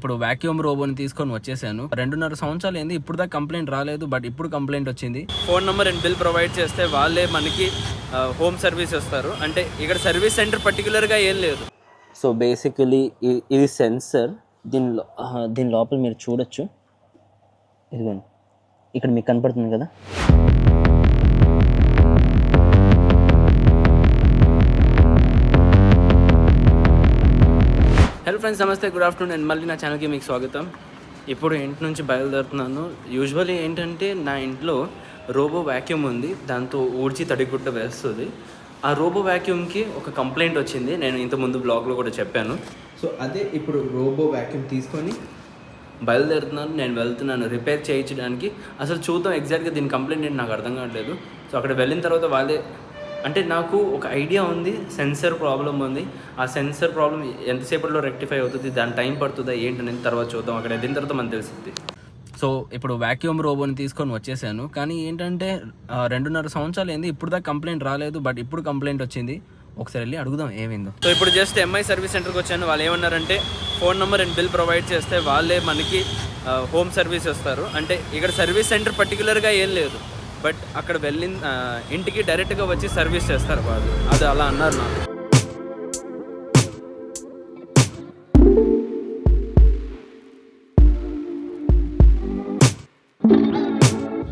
ఇప్పుడు వాక్యూమ్ రోబోని తీసుకొని వచ్చేసాను. 2.5 సంవత్సరాలు ఏంది ఇప్పుడు దాకా కంప్లైంట్ రాలేదు. బట్ ఇప్పుడు కంప్లైంట్ వచ్చింది. Phone number and bill provide చేస్తే వాళ్ళే మనకి హోమ్ సర్వీస్ ఇస్తారు. అంటే ఇక్కడ సర్వీస్ సెంటర్ పర్టికులర్గా ఏం లేదు. సో బేసికలీ ఇది సెన్సర్. దీని లోపల మీరు చూడొచ్చు. ఇదిగోండి, ఇక్కడ మీకు కనపడుతుంది కదా. హలో ఫ్రెండ్స్, నమస్తే, గుడ్ ఆఫ్టర్నూన్. అండ్ మళ్ళీ నా ఛానల్కి మీకు స్వాగతం. ఇప్పుడు ఇంటి నుంచి బయలుదేరుతున్నాను. యూజువల్లీ ఏంటంటే నా ఇంట్లో రోబో వ్యాక్యూమ్ ఉంది. దాంతో ఊడ్చి తడిగుడ్డ వేస్తుంది. ఆ రోబో వ్యాక్యూమ్కి ఒక కంప్లైంట్ వచ్చింది. నేను ఇంతకుముందు బ్లాగ్లో కూడా చెప్పాను. సో అదే ఇప్పుడు రోబో వ్యాక్యూమ్ తీసుకొని బయలుదేరుతున్నాను. నేను వెళ్తున్నాను రిపేర్ చేయించడానికి. అసలు చూద్దాం ఎగ్జాక్ట్గా దీని కంప్లైంట్ ఏంటి నాకు అర్థం కావట్లేదు. సో అక్కడ వెళ్ళిన తర్వాత వాళ్ళే, అంటే నాకు ఒక ఐడియా ఉంది, సెన్సర్ ప్రాబ్లం ఉంది. ఆ సెన్సర్ ప్రాబ్లం ఎంతసేపట్లో రెక్టిఫై అవుతుంది, దాని టైం పడుతుందా ఏంటనేది తర్వాత చూద్దాం. అక్కడ వెళ్ళిన తర్వాత మనకు తెలిసింది. సో ఇప్పుడు వాక్యూమ్ రోబోని తీసుకొని వచ్చేసాను. కానీ ఏంటంటే 2.5 సంవత్సరాలు ఏంది ఇప్పుడు దాకా కంప్లైంట్ రాలేదు. బట్ ఇప్పుడు కంప్లైంట్ వచ్చింది. ఒకసారి వెళ్ళి అడుగుదాం ఏమైందో. సో ఇప్పుడు జస్ట్ ఎంఐ సర్వీస్ సెంటర్కి వచ్చాను. వాళ్ళు ఏమన్నారంటే phone number and bill provide చేస్తే వాళ్ళే మనకి హోమ్ సర్వీస్ ఇస్తారు. అంటే ఇక్కడ సర్వీస్ సెంటర్ పర్టికులర్గా ఏం లేదు. బట్ అక్కడ వెళ్ళిన ఇంటికి డైరెక్ట్గా వచ్చి సర్వీస్ చేస్తారు వాళ్ళు. అది అలా అన్నారు నాకు.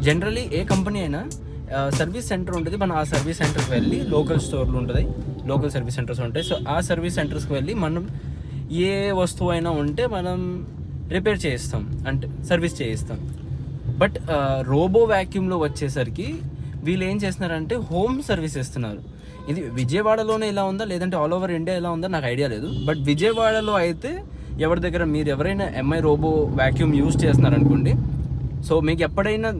జనరలీ ఏ కంపెనీ అయినా సర్వీస్ సెంటర్ ఉంటుంది. మనం ఆ సర్వీస్ సెంటర్కి వెళ్ళి, లోకల్ స్టోర్లు ఉంటుంది, లోకల్ సర్వీస్ సెంటర్స్ ఉంటాయి. సో ఆ సర్వీస్ సెంటర్స్కి వెళ్ళి మనం ఏ వస్తువు అయినా ఉంటే మనం రిపేర్ చేయిస్తాం, అంటే సర్వీస్ చేయిస్తాం. బట్ రోబో వ్యాక్యూమ్లో వచ్చేసరికి వీళ్ళు ఏం చేస్తున్నారంటే హోమ్ సర్వీస్ ఇస్తున్నారు. ఇది విజయవాడలోనే ఇలా ఉందా లేదంటే ఆల్ ఓవర్ ఇండియా ఇలా ఉందా నాకు ఐడియా లేదు. బట్ విజయవాడలో అయితే ఎవరి దగ్గర మీరు ఎవరైనా ఎంఐ రోబో వ్యాక్యూమ్ యూజ్ చేస్తున్నారనుకోండి, సో మీకు ఎప్పుడైనా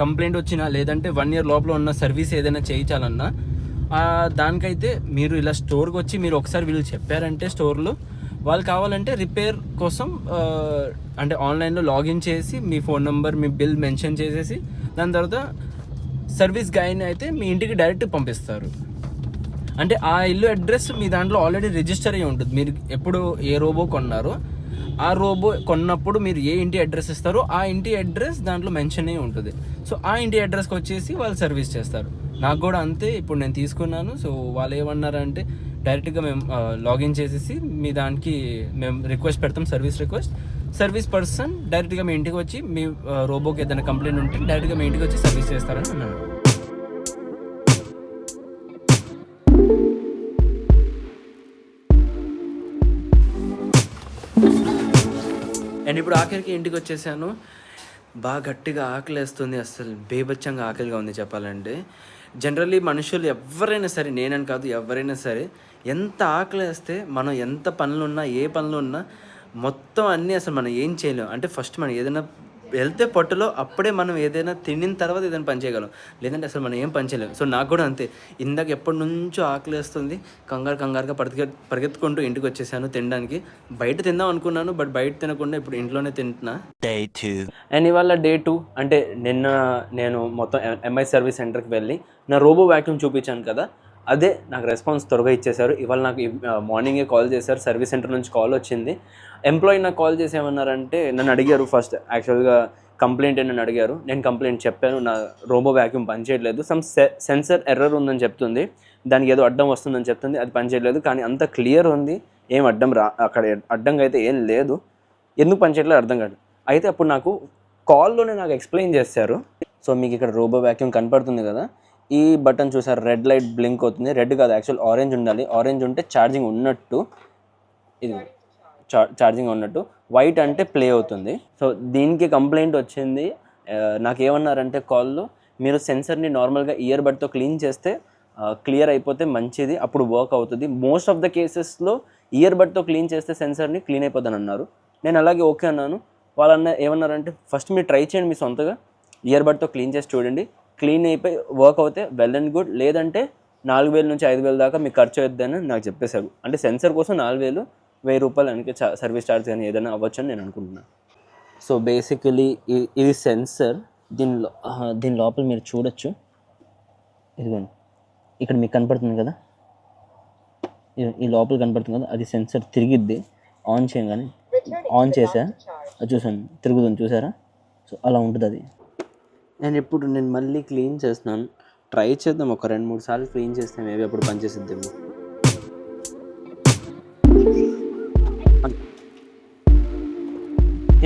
కంప్లైంట్ వచ్చినా లేదంటే 1 year లోపల ఉన్న సర్వీస్ ఏదైనా చేయించాలన్నా దానికైతే మీరు ఇలా స్టోర్కి వచ్చి మీరు ఒకసారి వీళ్ళు చెప్పారంటే స్టోర్లో వాళ్ళు కావాలంటే రిపేర్ కోసం అంటే ఆన్లైన్లో లాగిన్ చేసి మీ ఫోన్ నెంబర్, మీ బిల్ మెన్షన్ చేసేసి దాని తర్వాత సర్వీస్ గైని అయితే మీ ఇంటికి డైరెక్ట్ పంపిస్తారు. అంటే ఆ ఇల్లు అడ్రస్ మీ దాంట్లో ఆల్రెడీ రిజిస్టర్ అయ్యి ఉంటుంది. మీరు ఎప్పుడు ఏ రోబో కొన్నారో ఆ రోబో కొన్నప్పుడు మీరు ఏ ఇంటి అడ్రస్ ఇస్తారో ఆ ఇంటి అడ్రస్ దాంట్లో మెన్షన్ అయ్యి ఉంటుంది. సో ఆ ఇంటి అడ్రస్కి వచ్చేసి వాళ్ళు సర్వీస్ చేస్తారు. నాకు కూడా అంతే. ఇప్పుడు నేను తీసుకున్నాను. సో వాళ్ళు ఏమన్నారంటే డైరెక్ట్గా మేము లాగిన్ చేసేసి మీ దానికి మేము రిక్వెస్ట్ పెడతాం, సర్వీస్ పర్సన్ డైరెక్ట్గా మీ ఇంటికి వచ్చి మీ రోబోకి ఏదైనా కంప్లైంట్ ఉంటే డైరెక్ట్గా మీ ఇంటికి వచ్చి సర్వీస్ చేస్తారని అన్నాను. అండ్ ఇప్పుడు ఆఖరికి ఇంటికి వచ్చేసాను. బాగా గట్టిగా ఆకలేస్తుంది. అసలు బేబచ్చంగా ఆకలిగా ఉంది చెప్పాలంటే. జనరల్లీ మనుషులు ఎవరైనా సరే, నేనని కాదు ఎవరైనా సరే, ఎంత ఆకలేస్తే మనం ఎంత పనులున్నా ఏ పనులు ఉన్నా మొత్తం అన్నీ అసలు మనం ఏం చేయలేం. అంటే ఫస్ట్ మనం ఏదైనా వెళ్తే పొట్టలో అప్పుడే మనం ఏదైనా తినిన తర్వాత ఏదైనా పని చేయగలం, లేదంటే అసలు మనం ఏం పని చేయలేం. సో నాకు కూడా అంతే. ఇందాక ఎప్పటి నుంచో ఆకలేస్తుంది. కంగారుగా పరిగెత్తుకుంటూ ఇంటికి వచ్చేసాను తినడానికి. బయట తిందాం అనుకున్నాను, బట్ బయట తినకుండా ఇప్పుడు ఇంట్లోనే తింటున్నా. Day 2. అండ్ ఇవాళ Day 2. అంటే నిన్న నేను మొత్తం ఎంఐ సర్వీస్ సెంటర్కి వెళ్ళి నా రోబో వ్యాక్యూమ్ చూపించాను కదా, అదే నాకు రెస్పాన్స్ త్వరగా ఇచ్చేశారు. ఇవాళ నాకు మార్నింగే కాల్ చేశారు. సర్వీస్ సెంటర్ నుంచి కాల్ వచ్చింది. ఎంప్లాయీ నాకు కాల్ చేసి ఏమన్నారంటే నన్ను అడిగారు. ఫస్ట్ యాక్చువల్గా కంప్లైంట్ నన్ను అడిగారు. నేను కంప్లైంట్ చెప్పాను. నా రోబో వ్యాక్యూమ్ పనిచేయట్లేదు, సమ్ సెన్సర్ ఎర్రర్ ఉందని చెప్తుంది, దానికి ఏదో అడ్డం వస్తుందని చెప్తుంది, అది పనిచేయట్లేదు. కానీ అంత క్లియర్ ఉంది, ఏం అడ్డం అక్కడ అడ్డంగా అయితే ఏం లేదు. ఎందుకు పనిచేయట్లేదు అర్థం కాదు. అయితే అప్పుడు నాకు కాల్లోనే నాకు ఎక్స్ప్లెయిన్ చేశారు. సో మీకు ఇక్కడ రోబో వ్యాక్యూమ్ కనపడుతుంది కదా, ఈ బటన్ చూసారు, రెడ్ లైట్ బ్లింక్ అవుతుంది. రెడ్ కాదు, యాక్చువల్ ఆరెంజ్ ఉండాలి. ఆరెంజ్ ఉంటే ఛార్జింగ్ ఉన్నట్టు, ఇది ఛార్జింగ్ ఉన్నట్టు. వైట్ అంటే ప్లే అవుతుంది. సో దీనికి కంప్లైంట్ వచ్చింది. నాకేమన్నారంటే కాల్లో, మీరు సెన్సర్ని నార్మల్గా ఇయర్ బడ్తో క్లీన్ చేస్తే క్లియర్ అయిపోతే మంచిది, అప్పుడు వర్క్ అవుతుంది. మోస్ట్ ఆఫ్ ద కేసెస్లో ఇయర్ బడ్తో క్లీన్ చేస్తే సెన్సర్ని క్లీన్ అయిపోతుందని అన్నారు. నేను అలాగే ఓకే అన్నాను. వాళ్ళన్న ఏమన్నారంటే ఫస్ట్ మీరు ట్రై చేయండి, మీ సొంతగా ఇయర్ బడ్తో క్లీన్ చేసి చూడండి, క్లీన్ అయిపోయి వర్క్ అవుతే వెల్ అండ్ గుడ్, లేదంటే 4,000 నుంచి 5,000 దాకా మీకు ఖర్చు అవుతుందని నాకు చెప్పేశారు. అంటే సెన్సర్ కోసం 4,000, 1,000 రూపాయలు అందుకే సర్వీస్ ఛార్జ్ కానీ ఏదైనా అవ్వచ్చు అని నేను అనుకుంటున్నాను. సో బేసికలీ ఇది సెన్సర్. దీని లోపల మీరు చూడొచ్చు. ఇదిగోండి, ఇక్కడ మీకు కనపడుతుంది కదా, ఈ లోపల కనపడుతుంది కదా, అది సెన్సర్ తిరిగిద్ది ఆన్ చేయగానే. ఆన్ చేసా, అది చూసాను తిరుగుతుంది చూసారా. సో అలా ఉంటుంది అది. అండ్ ఇప్పుడు నేను మళ్ళీ క్లీన్ చేస్తున్నాను. ట్రై చేద్దాం, ఒక 2-3 సార్లు క్లీన్ చేస్తే మేబీ అప్పుడు పనిచేసిద్దేమో.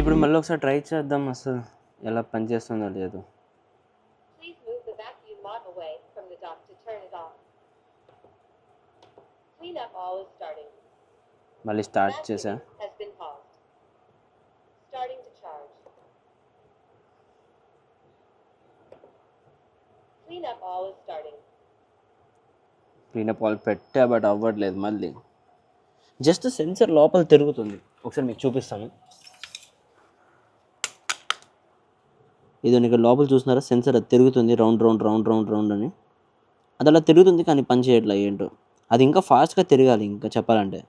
ఇప్పుడు మళ్ళీ ఒకసారి ట్రై చేద్దాం అసలు ఎలా పనిచేస్తుందో లేదు. Please move the vacuum mop away from the dock to turn it off. Cleanup all is starting. మళ్ళీ స్టార్ట్ చేసా. Vacuuming has been paused. Starting to charge. Cleanup all is starting. Cleanup all పెట్టా but అవ్వట్లేదు. మళ్ళీ just sensor లోపల తిరుగుతుంది. ఒకసారి మీకు చూపిస్తాను. ఇది ఇక్కడ లోపల చూస్తున్నారా, సెన్సర్ అది తిరుగుతుంది round round round round round అని. అది అలా తిరుగుతుంది కానీ పని చేయట్లా ఏంటో. అది ఇంకా ఫాస్ట్గా తిరగాలి ఇంకా చెప్పాలంటే.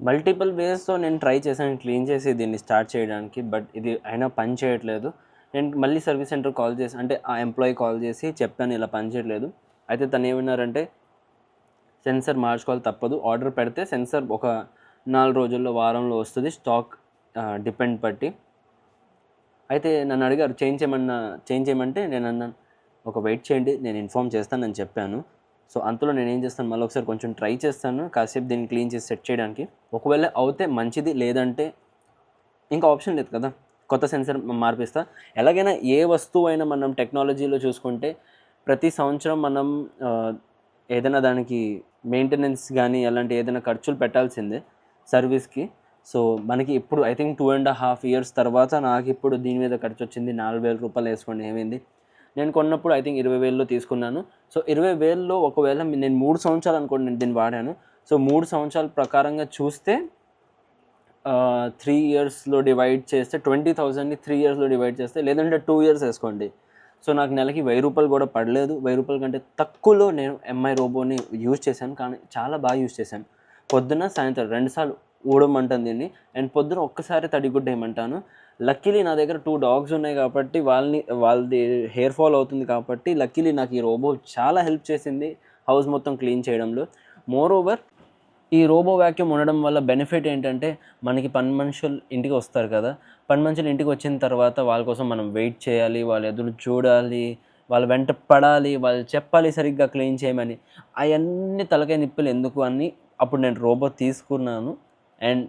మల్టిపుల్ వేస్తో నేను ట్రై చేశాను క్లీన్ చేసి దీన్ని స్టార్ట్ చేయడానికి, బట్ ఇది అయినా పని చేయట్లేదు. నేను మళ్ళీ సర్వీస్ సెంటర్ కాల్ చేసి, అంటే ఆ ఎంప్లాయీ కాల్ చేసి చెప్పాను ఇలా పని చేయట్లేదు. అయితే తను ఏమన్నారంటే సెన్సర్ మార్చుకోవాలి తప్పదు, ఆర్డర్ పెడితే సెన్సర్ ఒక 4 రోజుల్లో వారంలో వస్తుంది, స్టాక్ డిపెండ్ బట్టి. అయితే నన్ను అడిగారు చేంజ్ చేయమంటే నేను అన్నాను ఒక వెయిట్ చేయండి నేను ఇన్ఫామ్ చేస్తానని చెప్పాను. సో అంతలో నేను ఏం చేస్తాను, మళ్ళీ ఒకసారి కొంచెం ట్రై చేస్తాను కాసేపు దీన్ని క్లీన్ చేసి సెట్ చేయడానికి. ఒకవేళ అవుతే మంచిది, లేదంటే ఇంకా ఆప్షన్ లేదు కదా, కొత్త సెన్సర్ మార్పిస్తా. ఎలాగైనా ఏ వస్తువు అయినా మనం టెక్నాలజీలో చూసుకుంటే ప్రతి సంవత్సరం మనం ఏదైనా దానికి మెయింటెనెన్స్ కానీ అలాంటి ఏదైనా ఖర్చులు పెట్టాల్సిందే సర్వీస్కి. సో మనకి ఇప్పుడు ఐ థింక్ 2.5 years తర్వాత నాకు ఇప్పుడు దీని మీద ఖర్చు వచ్చింది 4,000 రూపాయలు వేసుకోండి. ఏమైంది, నేను కొన్నప్పుడు ఐ థింక్ 20,000లో తీసుకున్నాను. సో 20,000లో ఒకవేళ నేను 3 సంవత్సరాలు అనుకోండి నేను దీన్ని వాడాను. సో 3 సంవత్సరాల ప్రకారంగా చూస్తే 3 yearsలో డివైడ్ చేస్తే 20,000ని 3 yearsలో డివైడ్ చేస్తే, లేదంటే 2 years వేసుకోండి. సో నాకు నెలకి 1,000 రూపాయలు కూడా పడలేదు. 1,000 రూపాయల కంటే తక్కువలో నేను ఎంఐ రోబోని యూజ్ చేశాను, కానీ చాలా బాగా యూజ్ చేశాను. పొద్దున్న సాయంత్రం 2 సార్లు ఊడమంటాను దీన్ని, అండ్ పొద్దున ఒక్కసారి తడిగుడ్డ వేయమంటాను. లక్కీలీ నా దగ్గర 2 dogs ఉన్నాయి కాబట్టి వాళ్ళది హెయిర్ ఫాల్ అవుతుంది కాబట్టి లక్కీలీ నాకు ఈ రోబో చాలా హెల్ప్ చేసింది హౌస్ మొత్తం క్లీన్ చేయడంలో. మోర్ ఓవర్ ఈ రోబో వ్యాక్యూమ్ ఉండడం వల్ల బెనిఫిట్ ఏంటంటే, మనకి పని మనుషులు ఇంటికి వస్తారు కదా, పని మనుషులు ఇంటికి వచ్చిన తర్వాత వాళ్ళ కోసం మనం వెయిట్ చేయాలి, వాళ్ళ ఎదురు చూడాలి, వాళ్ళ వెంట పడాలి, వాళ్ళు చెప్పాలి సరిగ్గా క్లీన్ చేయమని. అవన్నీ తలకాయ నిప్పులు ఎందుకు అని అప్పుడు నేను రోబో తీసుకున్నాను. అండ్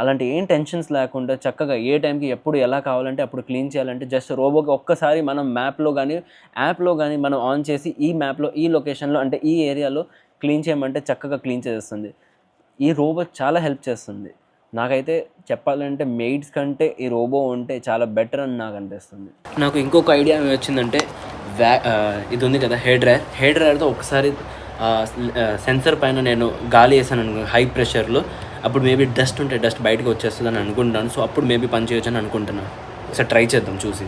అలాంటి ఏం టెన్షన్స్ లేకుండా చక్కగా ఏ టైంకి ఎప్పుడు ఎలా కావాలంటే అప్పుడు క్లీన్ చేయాలంటే జస్ట్ రోబోకి ఒక్కసారి మనం మ్యాప్లో కానీ యాప్లో కానీ మనం ఆన్ చేసి ఈ మ్యాప్లో ఈ లొకేషన్లో అంటే ఈ ఏరియాలో క్లీన్ చేయమంటే చక్కగా క్లీన్ చేసేస్తుంది. ఈ రోబో చాలా హెల్ప్ చేస్తుంది. నాకైతే చెప్పాలంటే మెయిడ్స్ కంటే ఈ రోబో ఉంటే చాలా బెటర్ అని నాకు అనిపిస్తుంది. నాకు ఇంకొక ఐడియా ఏమి వచ్చిందంటే, ఇది ఉంది కదా హెయిర్ డ్రైయర్తో ఒకసారి సెన్సర్ పైన నేను గాలి వేసాను అనుకో హై ప్రెషర్లో, అప్పుడు మేబీ డస్ట్ ఉంటే డస్ట్ బయటకు వచ్చేస్తుంది అని అనుకుంటున్నాను. సో అప్పుడు మేబీ పని చేయొచ్చు అని అనుకుంటున్నాను. ఒకసారి ట్రై చేద్దాం చూసి.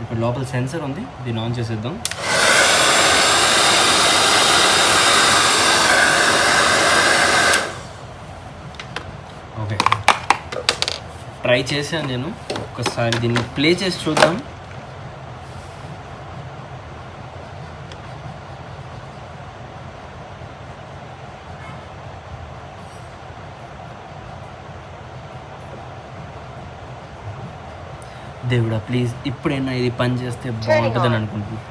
ఇప్పుడు లోపల సెన్సర్ ఉంది, దీన్ని ఆన్ చేసేద్దాం. ఓకే, ట్రై చేశాను నేను. ఒక్కసారి దీన్ని ప్లే చేసి చూద్దాం. దేవుడా ప్లీజ్ ఇప్పుడైనా ఇది పని చేస్తే బాగుంటుందని అనుకుంటున్నాను.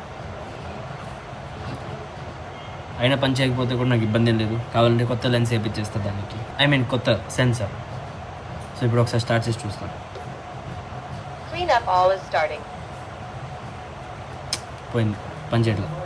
అయినా పని చేయకపోతే కూడా నాకు ఇబ్బంది ఏం లేదు, కావాలంటే కొత్త లెన్స్ వేయించేస్తా దానికి, ఐ మీన్ కొత్త సెన్సర్. సో ఇప్పుడు ఒకసారి స్టార్ట్ చేసి చూస్తాను. పోయింది, పని చేయట్లేదు.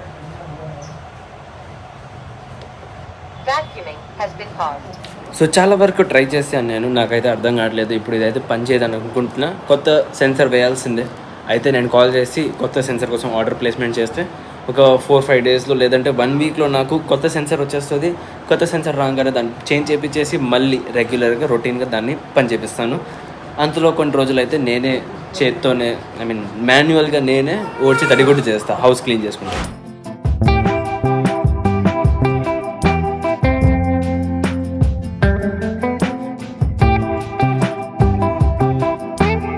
సో చాలా వరకు ట్రై చేశాను నేను, నాకైతే అర్థం కావట్లేదు. ఇప్పుడు ఇదైతే పని చేయదని అనుకుంటున్నా, కొత్త సెన్సర్ వేయాల్సిందే. అయితే నేను కాల్ చేసి కొత్త సెన్సర్ కోసం ఆర్డర్ ప్లేస్మెంట్ చేస్తే ఒక 4-5 డేస్లో లేదంటే 1 వీక్లో నాకు కొత్త సెన్సర్ వచ్చేస్తుంది. కొత్త సెన్సర్ రాగానే దాన్ని చేంజ్ చేయించేసి మళ్ళీ రెగ్యులర్గా రొటీన్గా దాన్ని పని చేపిస్తాను. అంతలో కొన్ని రోజులైతే నేనే చేత్తోనే, ఐ మీన్ మాన్యువల్గా నేనే ఓడ్చి తడిగుడ్డు చేస్తాను, హౌస్ క్లీన్ చేసుకుంటాను.